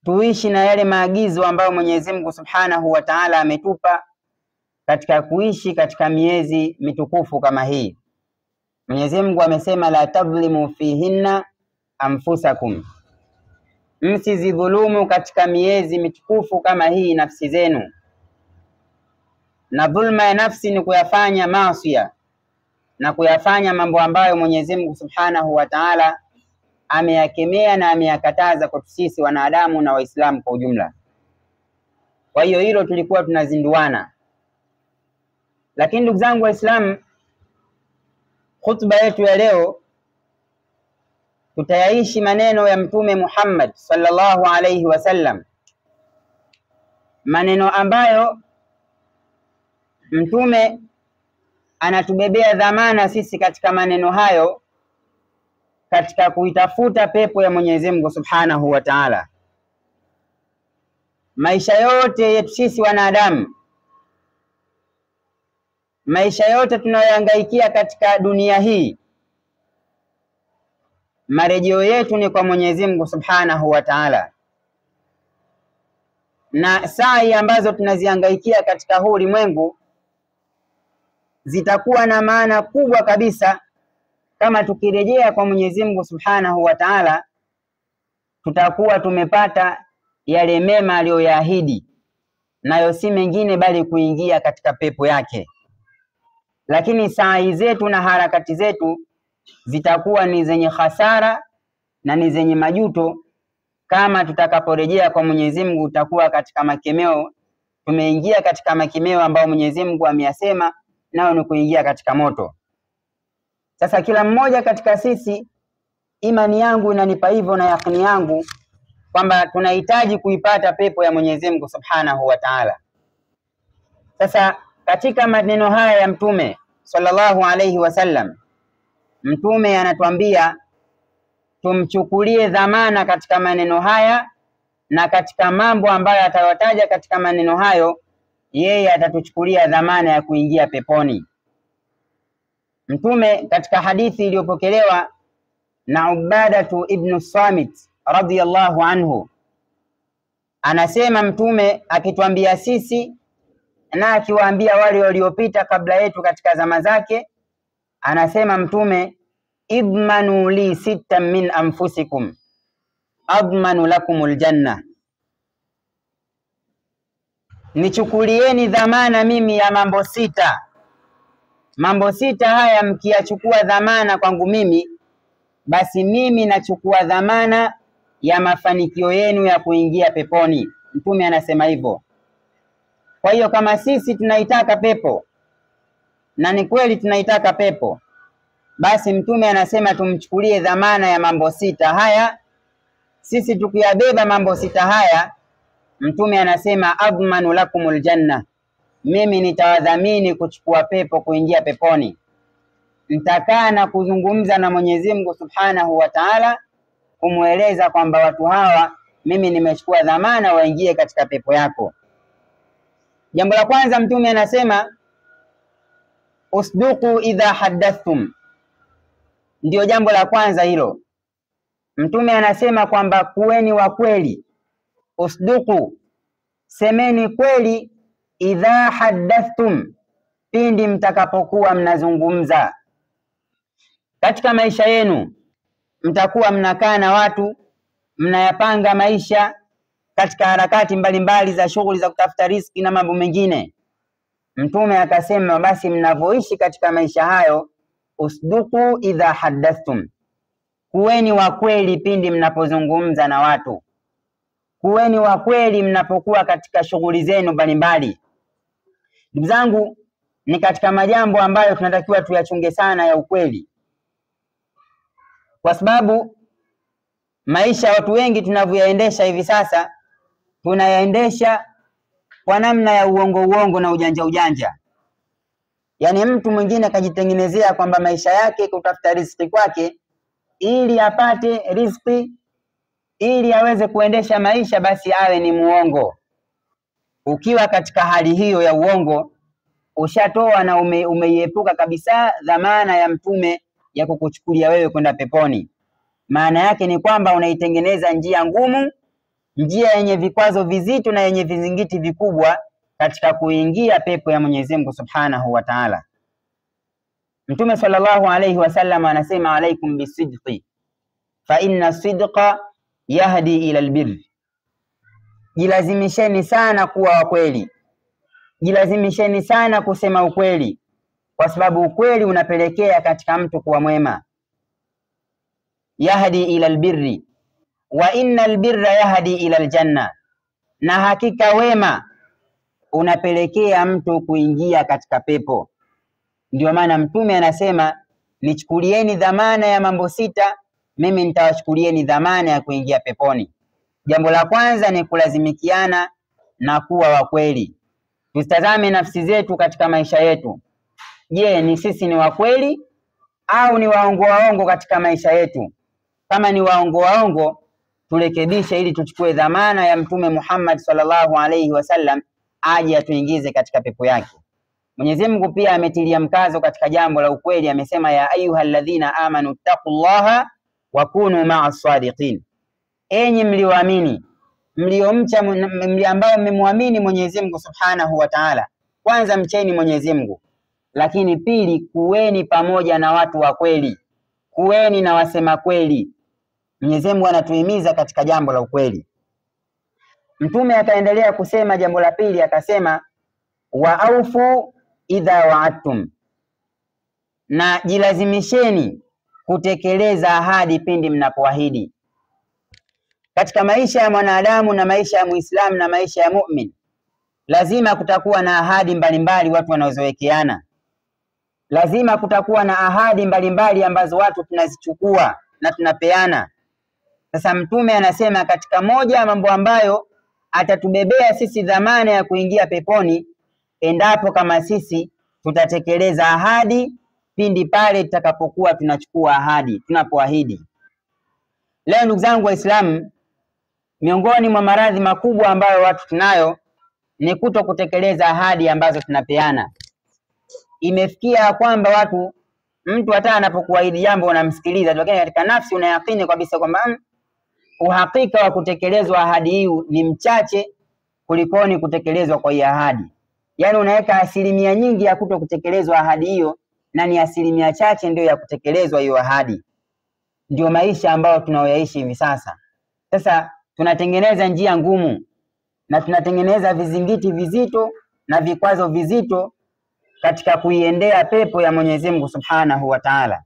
tuishi na yale maagizo ambayo Mwenyezi Mungu Subhanahu wa Ta'ala ametupa katika kuishi katika miezi mitukufu kama hii. Mwenyezi Mungu amesema la tadhlimu fihinna anfusakum, msizidhulumu katika miezi mitukufu kama hii nafsi zenu. Na dhulma ya nafsi ni kuyafanya maasi na kuyafanya mambo ambayo Mwenyezi Mungu Subhanahu wa Ta'ala ameyakemea na ameyakataza kwa sisi wanadamu na Waislamu kwa ujumla. Kwa hiyo hilo tulikuwa tunazinduana. Lakini ndugu zangu Waislamu, khutba yetu ya leo tutayaishi maneno ya Mtume Muhammad sallallahu alayhi wasallam, maneno ambayo Mtume anatubebea dhamana sisi katika maneno hayo katika kuitafuta pepo ya Mwenyezi Mungu Subhanahu wa Ta'ala. Maisha yote yetu sisi wanadamu, maisha yote tunayohangaikia katika dunia hii, marejeo yetu ni kwa Mwenyezi Mungu Subhanahu wa Ta'ala. Na sai ambazo tunazihangaikia katika huu ulimwengu zitakuwa na maana kubwa kabisa kama tukirejea kwa Mwenyezi Mungu Subhanahu wa Ta'ala, tutakuwa tumepata yale mema aliyoyaahidi, nayo si mengine bali kuingia katika pepo yake. Lakini sa'i zetu na harakati zetu zitakuwa ni zenye hasara na ni zenye majuto kama tutakaporejea kwa Mwenyezi Mungu. Utakuwa katika makemeo, tumeingia katika makemeo ambayo Mwenyezi Mungu ameyasema, nao ni kuingia katika moto. Sasa kila mmoja katika sisi, imani yangu inanipa hivyo na yakini yangu kwamba tunahitaji kuipata pepo ya Mwenyezi Mungu Subhanahu wa Ta'ala. Sasa katika maneno haya ya Mtume sallallahu alayhi wasallam, Mtume anatuambia tumchukulie dhamana katika maneno haya, na katika mambo ambayo atawataja katika maneno hayo, yeye atatuchukulia dhamana ya kuingia peponi. Mtume katika hadithi iliyopokelewa na Ubadatu ibn Samit radhiyallahu anhu anasema, Mtume akituambia sisi na akiwaambia wale waliopita kabla yetu katika zama zake, anasema Mtume, idmanu li sita min anfusikum admanu lakumul janna, nichukulieni dhamana mimi ya mambo sita. Mambo sita haya mkiyachukua dhamana kwangu mimi, basi mimi nachukua dhamana ya mafanikio yenu ya kuingia peponi. Mtume anasema hivyo. Kwa hiyo kama sisi tunaitaka pepo, na ni kweli tunaitaka pepo, basi Mtume anasema tumchukulie dhamana ya mambo sita haya. Sisi tukiyabeba mambo sita haya, Mtume anasema admanu lakumul janna, mimi nitawadhamini kuchukua pepo, kuingia peponi. Nitakaa na kuzungumza na Mwenyezi Mungu Subhanahu wa Ta'ala, kumweleza kwamba watu hawa mimi nimechukua dhamana waingie katika pepo yako. Jambo la kwanza Mtume anasema usduqu idha haddathtum, ndio jambo la kwanza hilo. Mtume anasema kwamba kuweni wa kweli, usduqu, semeni kweli, idha haddathtum, pindi mtakapokuwa mnazungumza. Katika maisha yenu mtakuwa mnakaa na watu, mnayapanga maisha katika harakati mbalimbali za shughuli za kutafuta riziki na mambo mengine. Mtume akasema basi mnavoishi katika maisha hayo, usduqu idha haddathtum, kuweni wa kweli pindi mnapozungumza na watu, kuweni wa kweli mnapokuwa katika shughuli zenu mbalimbali. Ndugu zangu, ni katika majambo ambayo tunatakiwa tuyachunge sana ya ukweli, kwa sababu maisha watu wengi tunavyoyaendesha hivi sasa, tunayaendesha kwa namna ya uongo na ujanja. Yaani mtu mwingine akajitengenezea kwamba maisha yake kutafuta riziki kwake, ili apate riziki, ili aweze kuendesha maisha, basi awe ni muongo. Ukiwa katika hali hiyo ya uongo, ushatoa na umeiepuka kabisa dhamana ya Mtume ya kukuchukulia wewe kwenda peponi. Maana yake ni kwamba unaitengeneza njia ngumu njia yenye vikwazo vizito na yenye vizingiti vikubwa katika kuingia pepo ya Mwenyezi Mungu Subhanahu wa Ta'ala. Mtume sallallahu alayhi wasallam anasema, alaikum bisidqi fa inna sidqa yahdi ila albirr. Jilazimisheni sana kuwa wakweli, jilazimisheni sana kusema ukweli, kwa sababu ukweli unapelekea katika mtu kuwa mwema. Yahdi ila albirri wa inna albirra yahdi ila aljanna, na hakika wema unapelekea mtu kuingia katika pepo. Ndio maana Mtume anasema, nichukulieni dhamana ya mambo sita, mimi nitawachukulieni dhamana ya kuingia peponi. Jambo la kwanza ni kulazimikiana na kuwa wakweli. Tuzitazame nafsi zetu katika maisha yetu. Je, ni sisi ni wakweli au ni waongo katika maisha yetu? Kama ni waongo, turekebishe ili tuchukue dhamana ya Mtume Muhammad sallallahu alayhi wasallam aje atuingize katika pepo yake. Mwenyezi Mungu pia ametilia mkazo katika jambo la ukweli, amesema ya ayyuhalladhina amanu taqullaha wa kunu ma'as sadiqin. Enyi mlioamini, mliomcha, ambao mmemwamini Mwenyezi Mungu Subhanahu wa Ta'ala, kwanza mcheni Mwenyezi Mungu, lakini pili kuweni pamoja na watu wa kweli, kuweni na wasema kweli. Mwenyezi Mungu anatuhimiza katika jambo la ukweli. Mtume akaendelea kusema jambo la pili, akasema wa aufu idha wa'adtum, na jilazimisheni kutekeleza ahadi pindi mnapoahidi. Katika maisha ya mwanadamu na maisha ya Muislamu na maisha ya mu'min, lazima kutakuwa na ahadi mbalimbali watu wanazowekeana. Lazima kutakuwa na ahadi mbalimbali ambazo watu tunazichukua na tunapeana. Sasa Mtume anasema katika moja ya mambo ambayo atatubebea sisi dhamana ya kuingia peponi, endapo kama sisi tutatekeleza ahadi pindi pale tutakapokuwa tunachukua ahadi, tunapoahidi. Leo ndugu zangu Waislamu, miongoni mwa maradhi makubwa ambayo watu tunayo ni kuto kutekeleza ahadi ambazo tunapeana. Imefikia kwamba mtu hata anapokuahidi jambo unamsikiliza, lakini katika nafsi unayakini kabisa kwamba uhakika wa kutekelezwa ahadi hii ni mchache kulikoni kutekelezwa kwa hii ahadi. Yaani unaweka asilimia nyingi ya kuto kutekelezwa ahadi hiyo na ni asilimia chache ndio ya kutekelezwa hiyo ahadi. Ndio maisha ambayo tunaoyaishi hivi sasa. Sasa tunatengeneza njia ngumu na tunatengeneza vizingiti vizito na vikwazo vizito katika kuiendea pepo ya Mwenyezi Mungu Subhanahu wa Ta'ala,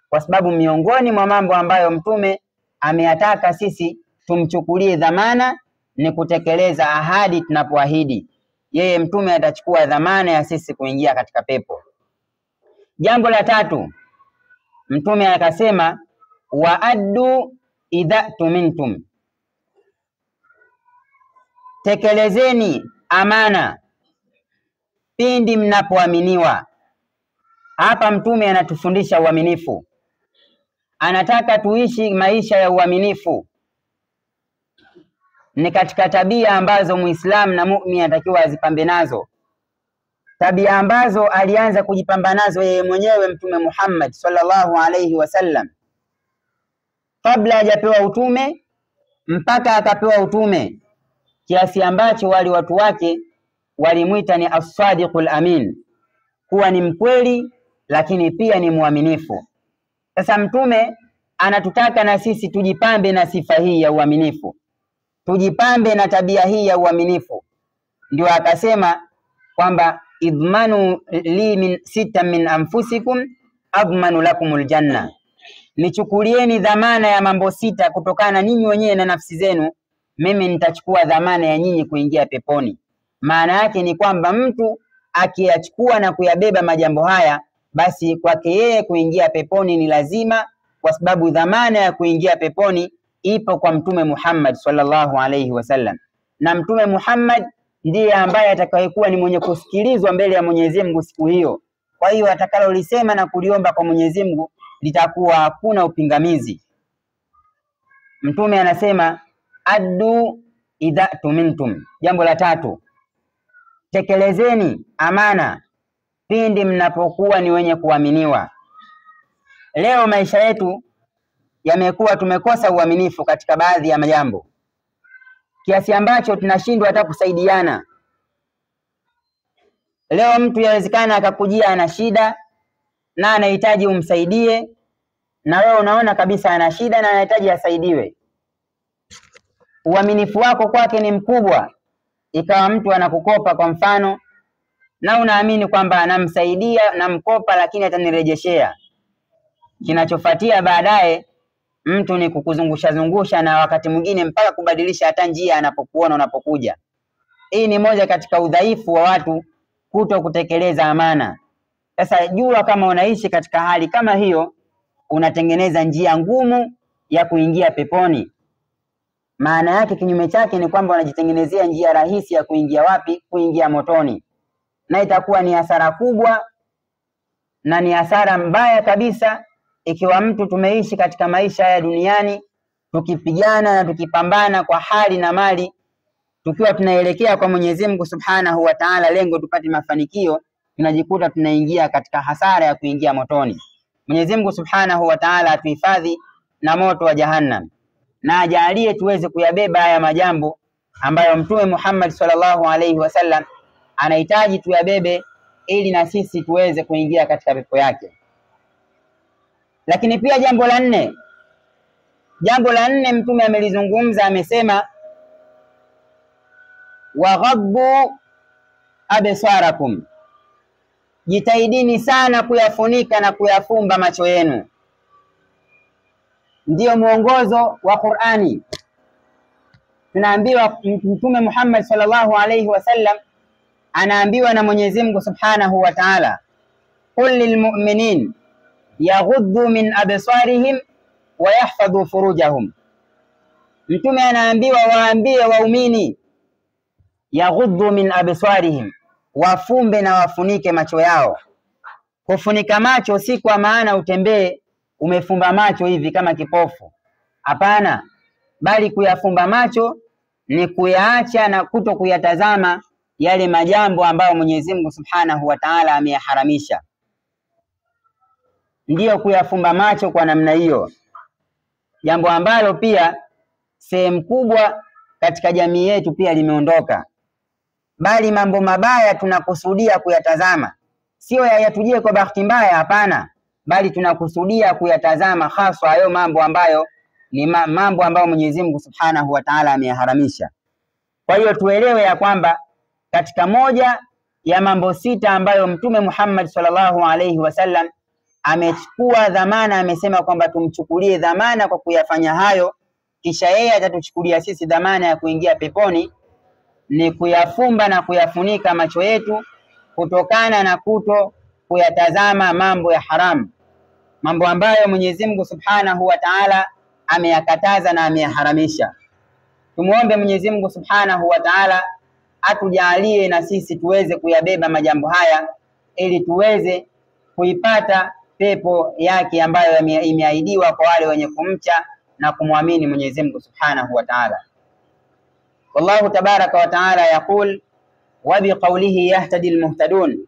kwa sababu miongoni mwa mambo ambayo Mtume ameyataka sisi tumchukulie dhamana ni kutekeleza ahadi tunapoahidi. Yeye Mtume atachukua dhamana ya sisi kuingia katika pepo. Jambo la tatu, Mtume akasema wa addu idha tumintum, tekelezeni amana pindi mnapoaminiwa. Hapa Mtume anatufundisha uaminifu, anataka tuishi maisha ya uaminifu. Ni katika tabia ambazo Muislamu na muumini anatakiwa azipambe nazo, tabia ambazo alianza kujipamba nazo yeye mwenyewe Mtume Muhammad sallallahu alayhi wasallam kabla hajapewa utume mpaka akapewa utume, kiasi ambacho wale watu wake walimuita ni as-sadiqul amin, kuwa ni mkweli lakini pia ni muaminifu. Sasa Mtume anatutaka na sisi tujipambe na sifa hii ya uaminifu, tujipambe na tabia hii ya uaminifu. Ndio akasema kwamba idmanu li min sita min anfusikum admanu lakumul janna, nichukulieni dhamana ya mambo sita kutokana ninyi wenyewe na nafsi zenu, mimi nitachukua dhamana ya nyinyi kuingia peponi. Maana yake ni kwamba mtu akiyachukua na kuyabeba majambo haya, basi kwake yeye kuingia peponi ni lazima, kwa sababu dhamana ya kuingia peponi ipo kwa Mtume Muhammad sallallahu alayhi wasallam, na Mtume Muhammad ndiye ambaye atakayekuwa ni mwenye kusikilizwa mbele ya Mwenyezi Mungu siku hiyo. Kwa hiyo atakalolisema na kuliomba kwa Mwenyezi Mungu litakuwa hakuna upingamizi. Mtume anasema addu idha tumintum. Jambo la tatu, tekelezeni amana pindi mnapokuwa ni wenye kuaminiwa. Leo maisha yetu yamekuwa tumekosa uaminifu katika baadhi ya majambo. kiasi ambacho tunashindwa hata kusaidiana. Leo mtu yawezekana akakujia ana shida na anahitaji umsaidie, na wewe unaona kabisa ana shida na anahitaji asaidiwe. Uaminifu wako kwake ni mkubwa, ikawa mtu anakukopa kwa mfano, na unaamini kwamba anamsaidia na mkopa lakini atanirejeshea. Kinachofuatia baadaye mtu ni kukuzungusha zungusha, na wakati mwingine mpaka kubadilisha hata njia anapokuona unapokuja. Hii ni moja katika udhaifu wa watu kuto kutekeleza amana. Sasa jua kama unaishi katika hali kama hiyo, unatengeneza njia ngumu ya kuingia peponi. Maana yake kinyume chake ni kwamba unajitengenezea njia rahisi ya kuingia wapi? Kuingia motoni. Na itakuwa ni hasara kubwa na ni hasara mbaya kabisa ikiwa mtu tumeishi katika maisha ya duniani tukipigana na tukipambana kwa hali na mali, tukiwa tunaelekea kwa Mwenyezi Mungu Subhanahu wa Ta'ala, lengo tupate mafanikio, tunajikuta tunaingia katika hasara ya kuingia motoni. Mwenyezi Mungu Subhanahu wa Ta'ala atuhifadhi na moto wa Jahannam, na ajalie tuweze kuyabeba haya majambo ambayo Mtume Muhammad sallallahu alaihi wasallam anahitaji tuyabebe, ili na sisi tuweze kuingia katika pepo yake. Lakini pia jambo la nne Mtume amelizungumza, amesema waghaddu absarakum, jitahidini sana kuyafunika na kuyafumba macho yenu. Ndiyo mwongozo wa Qur'ani. Tunaambiwa Mtume Muhammad sallallahu alaihi wasallam anaambiwa na Mwenyezi Mungu Subhanahu wa Ta'ala, qul lilmu'minin yaghuddu min absarihim wa yahfadhu furujahum. Mtume anaambiwa waambie waumini yaghuddu min absarihim, wafumbe na wafunike macho yao. Kufunika macho si kwa maana utembee umefumba macho hivi kama kipofu, hapana, bali kuyafumba macho ni kuyaacha na kuto kuyatazama yale majambo ambayo Mwenyezi Mungu Subhanahu wa Ta'ala ameyaharamisha. Ndiyo kuyafumba macho kwa namna hiyo, jambo ambalo pia sehemu kubwa katika jamii yetu pia limeondoka. Bali mambo mabaya tunakusudia kuyatazama, sio yatujie kwa bahati mbaya, hapana, bali tunakusudia kuyatazama hasa hayo mambo ambayo ni mambo ambayo Mwenyezi Mungu Subhanahu wa Ta'ala ameyaharamisha. Kwa hiyo tuelewe ya kwamba katika moja ya mambo sita ambayo Mtume Muhammad sallallahu alaihi wasallam amechukua dhamana, amesema kwamba tumchukulie dhamana kwa kuyafanya hayo, kisha yeye atatuchukulia sisi dhamana ya kuingia peponi, ni kuyafumba na kuyafunika macho yetu kutokana na kuto kuyatazama mambo ya haramu, mambo ambayo Mwenyezi Mungu Subhanahu wa Ta'ala ameyakataza na ameyaharamisha. Tumuombe Mwenyezi Mungu Subhanahu wa Ta'ala atujalie na sisi tuweze kuyabeba majambo haya, ili tuweze kuipata pepo yake ambayo imeahidiwa kwa wale wenye kumcha na kumwamini Mwenyezi Mungu Subhanahu wa Ta'ala. Wallahu tabaraka wa ta'ala yaqul wa biqawlihi yahtadi almuhtadun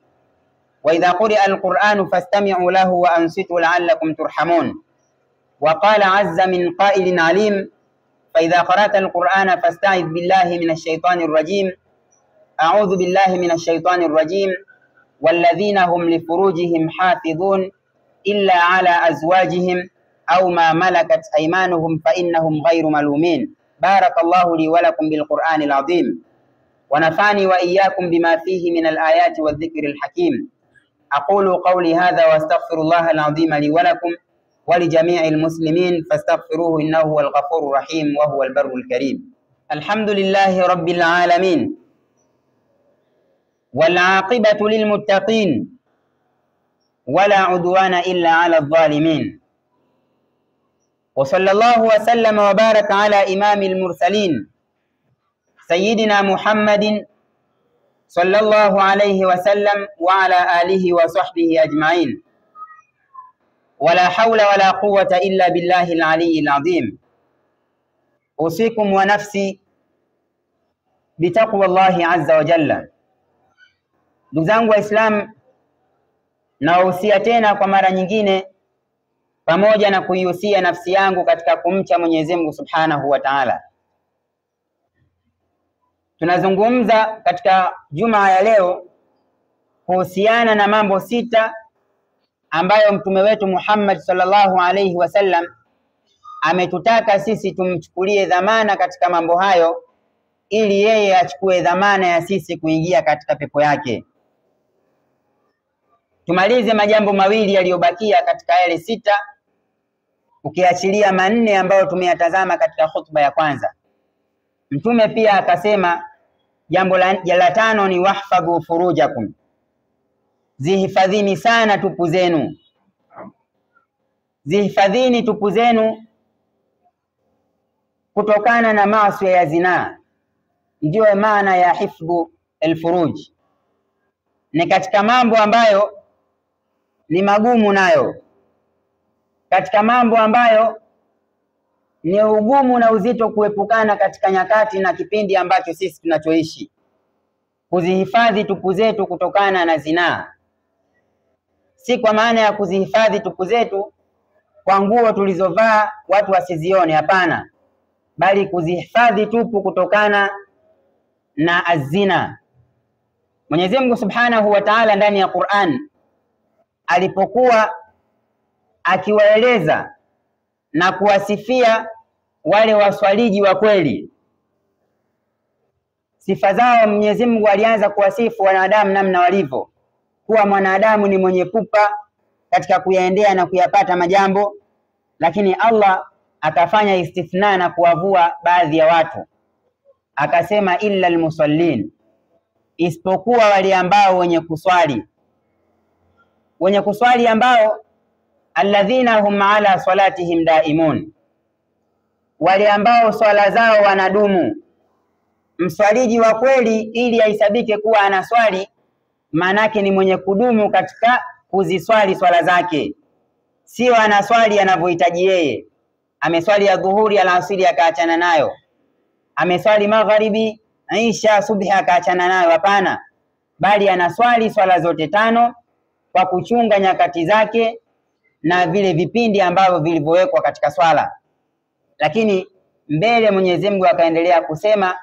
wa idha quri'a alqur'anu fastami'u lahu wa ansitu la'allakum turhamun. Wa qala 'azza min qa'ilin 'alim fa idha qara'ta alqur'ana fasta'idh billahi minash shaitanir rajim. A'udhu billahi minash shaitanir rajim. والذين هم لفروجهم حافظون إلا على أزواجهم أو ما ملكت أيمانهم فإنهم غير ملومين. بارك الله لي ولكم بالقرآن العظيم، ونفعني وإياكم بما فيه من الآيات والذكر الحكيم. أقول قولي هذا وأستغفر الله العظيم لي ولكم ولجميع المسلمين فاستغفروه إنه هو الغفور الرحيم وهو البر الكريم. الحمد لله رب العالمين، والعاقبة للمتقين، ولا عدوان إلا على الظالمين. وصلى الله وسلم وبارك على إمام المرسلين سيدنا محمد صلى الله عليه وسلم وعلى آله وصحبه أجمعين. ولا حول ولا قوة إلا بالله العلي العظيم. أوصيكم ونفسي بتقوى الله عز وجل. Ndugu zangu Waislamu, nawahusia tena kwa mara nyingine, pamoja na kuihusia nafsi yangu katika kumcha Mwenyezi Mungu Subhanahu wa Ta'ala. Tunazungumza katika Jumaa ya leo kuhusiana na mambo 6 ambayo mtume wetu Muhammad sallallahu alayhi wasallam ametutaka sisi tumchukulie dhamana katika mambo hayo, ili yeye achukue dhamana ya sisi kuingia katika pepo yake. Tumalize majambo mawili yaliyobakia katika yale 6, ukiachilia 4 ambayo tumeyatazama katika khutba ya kwanza. Mtume pia akasema jambo la 5 ni wahfadhu furujakum, zihifadhini sana tupu zenu. Zihifadhini tupu zenu kutokana na maasi ya zinaa, ndio maana ya hifdhu alfuruj. Ni katika mambo ambayo ni magumu, nayo katika mambo ambayo ni ugumu na uzito kuepukana katika nyakati na kipindi ambacho sisi tunachoishi, kuzihifadhi tupu zetu kutokana na zinaa. Si kwa maana ya kuzihifadhi tupu zetu kwa nguo tulizovaa watu wasizione, hapana, bali kuzihifadhi tupu kutokana na azina. Mwenyezi Mungu Subhanahu wa Ta'ala ndani ya Qur'an alipokuwa akiwaeleza na kuwasifia wale waswaliji wa kweli, sifa zao, Mwenyezi Mungu alianza kuwasifu wanadamu namna walivyo, kuwa mwanadamu ni mwenye pupa katika kuyaendea na kuyapata majambo, lakini Allah akafanya istithna na kuwavua baadhi ya watu, akasema illa almusallin, isipokuwa wale ambao wenye kuswali. Wenye kuswali ambao alladhina hum ala salatihim daimun, wale ambao swala zao wanadumu. Mswaliji wa kweli ili aisabike kuwa anaswali, manake ni mwenye kudumu katika kuziswali swala zake, sio anaswali anavyohitaji yeye. Ameswali ya dhuhuri alasiri akaachana nayo, ameswali magharibi isha subhi akaachana nayo, hapana, bali anaswali swala zote 5 kwa kuchunga nyakati zake na vile vipindi ambavyo vilivyowekwa katika swala. Lakini mbele Mwenyezi Mungu akaendelea kusema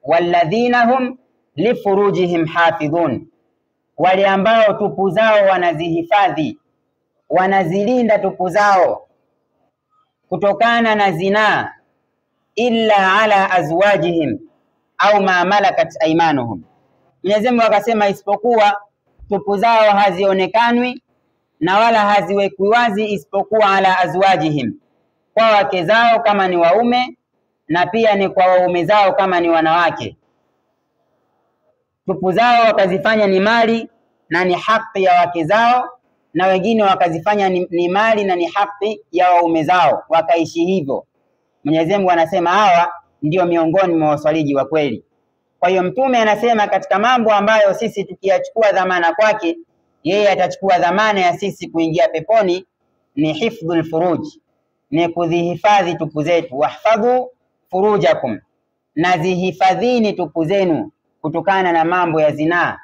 walladhina hum lifurujihim hafidhun, wale ambao tupu zao wanazihifadhi, wanazilinda tupu zao kutokana na zinaa, illa ala azwajihim au ma malakat aymanuhum. Mwenyezi Mungu akasema isipokuwa tupu zao hazionekanwi na wala haziwekwi wazi, isipokuwa ala azwajihim, kwa wake zao kama ni waume, na pia ni kwa waume zao kama ni wanawake. Tupu zao wakazifanya ni mali na ni haki ya wake zao, na wengine wakazifanya ni mali na ni haki ya waume zao, wakaishi hivyo. Mwenyezi Mungu anasema hawa ndio miongoni mwa waswaliji wa kweli. Kwa hiyo mtume anasema katika mambo ambayo sisi tukiyachukua dhamana kwake, yeye atachukua dhamana ya sisi kuingia peponi, ni hifdhul furuj, ni kudhihifadhi tupu zetu. Wahfadhu furujakum, na zihifadhini tupu zenu kutokana na mambo ya zinaa,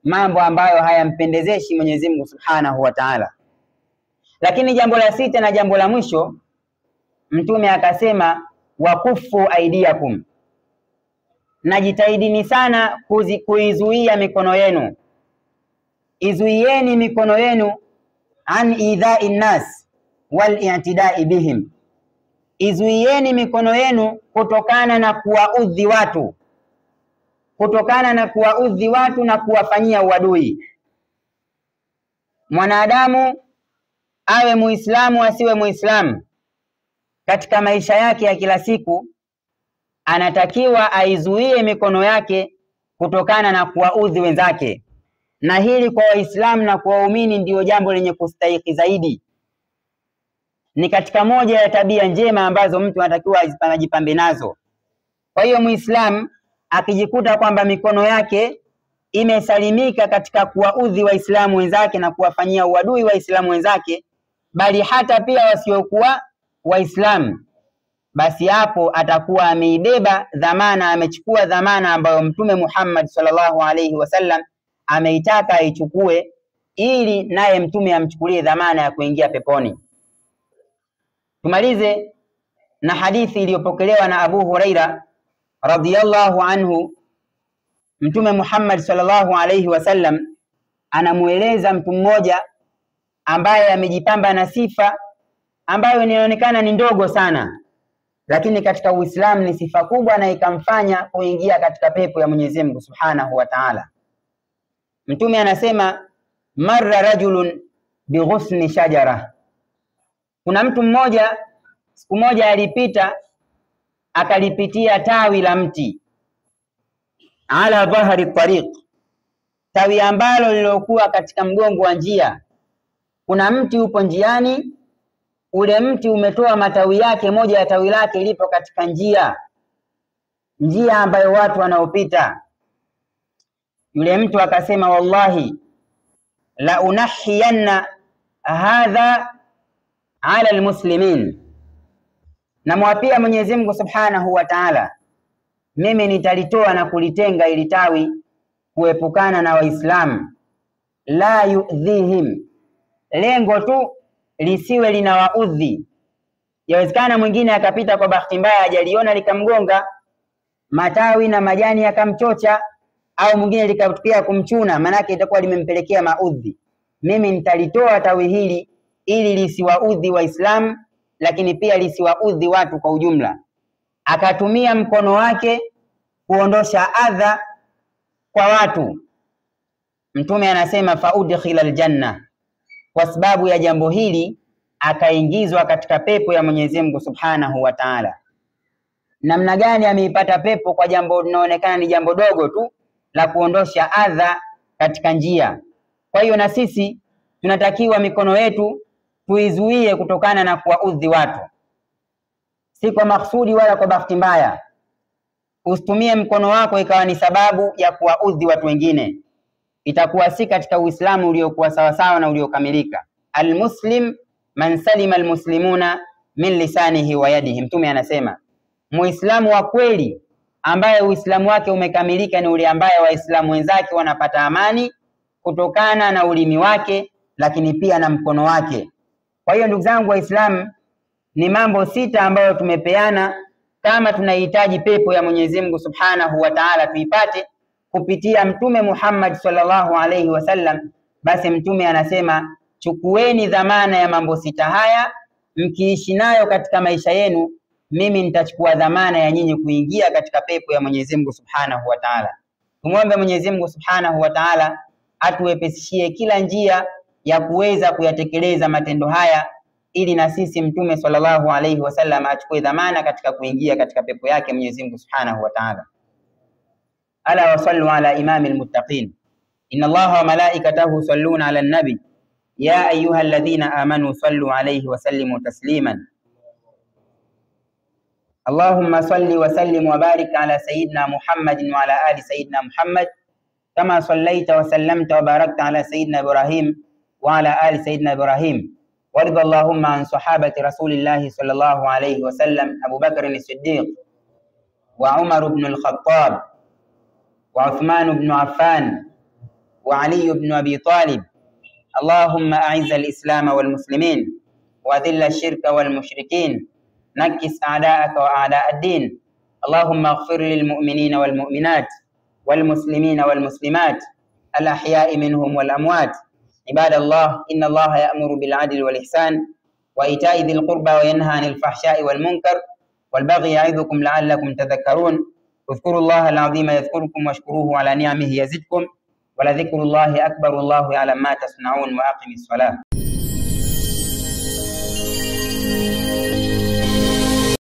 mambo ambayo hayampendezeshi Mwenyezi Mungu Subhanahu wa Ta'ala. Lakini jambo la 6 na jambo la mwisho, mtume akasema wakufu aidiakum, najitahidini sana kuizuia mikono yenu. Izuieni mikono yenu an idha'i nnas wal i'tidai bihim, izuieni mikono yenu kutokana na kuwaudhi watu, kutokana na kuwaudhi watu na kuwafanyia uadui. Mwanadamu awe Muislamu asiwe Muislamu, katika maisha yake ya kila siku anatakiwa aizuie mikono yake kutokana na kuwaudhi wenzake, na hili kwa Waislamu na kwa waumini ndio jambo lenye kustahiki zaidi. Ni katika moja ya tabia njema ambazo mtu anatakiwa ajipambe nazo. Kwa hiyo Muislamu akijikuta kwamba mikono yake imesalimika katika kuwaudhi Waislamu wenzake na kuwafanyia uadui Waislamu wenzake, bali hata pia wasiokuwa Waislamu, basi hapo atakuwa ameibeba dhamana, amechukua dhamana ambayo Mtume Muhammad sallallahu alaihi wasallam ameitaka aichukue, ili naye Mtume amchukulie dhamana ya kuingia peponi. Tumalize na hadithi iliyopokelewa na Abu Huraira radhiyallahu anhu Mtume Muhammad sallallahu alaihi wasallam anamueleza mtu mmoja ambaye amejipamba na sifa ambayo inaonekana ni ndogo sana, lakini katika Uislamu ni sifa kubwa na ikamfanya kuingia katika pepo ya Mwenyezi Mungu Subhanahu wa Ta'ala. Mtume anasema marra rajulun bighusni shajara, kuna mtu mmoja siku moja alipita akalipitia tawi la mti, ala dhahri tariq, tawi ambalo lilokuwa katika mgongo wa njia. Kuna mti upo njiani, ule mti umetoa matawi yake, moja ya tawi lake lipo katika njia ambayo watu wanaopita. Yule mtu akasema wallahi la unahiyanna hadha ala almuslimin, namwapia Mwenyezi Mungu Subhanahu wa Ta'ala, mimi nitalitoa na kulitenga ili tawi kuepukana na Waislamu. La yu'dhihim, lengo tu lisiwe linawaudhi. Yawezekana mwingine akapita kwa bahati mbaya hajaliona likamgonga, matawi na majani yakamchocha, au mwingine likatokea kumchuna, manake itakuwa limempelekea maudhi. Mimi nitalitoa tawi hili ili lisiwaudhi Waislamu, lakini pia lisiwaudhi watu kwa ujumla. Akatumia mkono wake kuondosha adha kwa watu. Mtume anasema faudkhila aljanna, kwa sababu ya jambo hili akaingizwa katika pepo ya Mwenyezi Mungu Subhanahu wa Ta'ala. Namna gani ameipata pepo? Kwa jambo linaonekana ni jambo dogo tu la kuondosha adha katika njia. Kwa hiyo na sisi tunatakiwa mikono yetu tuizuie kutokana na kuwaudhi watu, si kwa maksudi wala kwa bahati mbaya. Usitumie mkono wako ikawa ni sababu ya kuwaudhi watu wengine, itakuwa si katika Uislamu uliokuwa sawa sawa na uliokamilika. Almuslim man salima almuslimuna min lisanihi wa yadihi. Mtume anasema Muislamu wa kweli ambaye Uislamu wake umekamilika ni ule ambaye Waislamu wenzake wanapata amani kutokana na ulimi wake, lakini pia na mkono wake. Kwa hiyo ndugu zangu Waislamu, ni mambo sita ambayo tumepeana kama tunahitaji pepo ya Mwenyezi Mungu Subhanahu wa Ta'ala tuipate kupitia Mtume Muhammad sallallahu alaihi wasallam. Basi Mtume anasema chukueni dhamana ya mambo sita haya, mkiishi nayo katika maisha yenu, mimi nitachukua dhamana ya nyinyi kuingia katika pepo ya Mwenyezi Mungu Subhanahu wa Ta'ala. Tumwombe Mwenyezi Mungu Subhanahu wa Ta'ala atuwepesishie kila njia ya kuweza kuyatekeleza matendo haya, ili na sisi Mtume sallallahu alaihi wasallam achukue dhamana katika kuingia katika pepo yake Mwenyezi Mungu Subhanahu wa Ta'ala. Ala wa sallu ala imamil muttaqin, inna Allaha wa malaikatahu yusalluna ala nabi ya ayyuhalladhina amanu sallu alayhi wa sallimu tasliman. Allahumma salli wa sallim wa barik ala sayyidina Muhammadin wa ala ali sayyidina Muhammad kama sallaita wa sallamta wa barakta ala sayyidina Ibrahim wa ala ali sayyidina Ibrahim. Warida Allahumma an sahabati rasulillahi sallallahu alayhi wa sallam Abu Bakr as-Siddiq wa Umar ibn al-Khattab wa Uthman ibn Affan wa Ali ibn Abi Talib. Allahumma a'izz al-islam wal muslimin wa dhill ash-shirka wal mushrikin, nakis a'da'aka wa a'da' ad-din. Allahumma ighfir lil mu'minina wal mu'minat wal muslimina wal muslimat al ahya'i minhum wal amwat. Ibadallah, inna Allaha ya'muru bil 'adli wal ihsan wa ita'i dhil qurba wa yanha 'anil fahsha'i wal munkar wal baghi ya'idhukum la'allakum tadhakkarun. Udhkurullaha al-'azima yadhkurukum washkuruhu 'ala ni'amihi yazidkum wa la dhikrullahi akbar. Wallahu ya'lam ma tasna'un wa aqimis salah.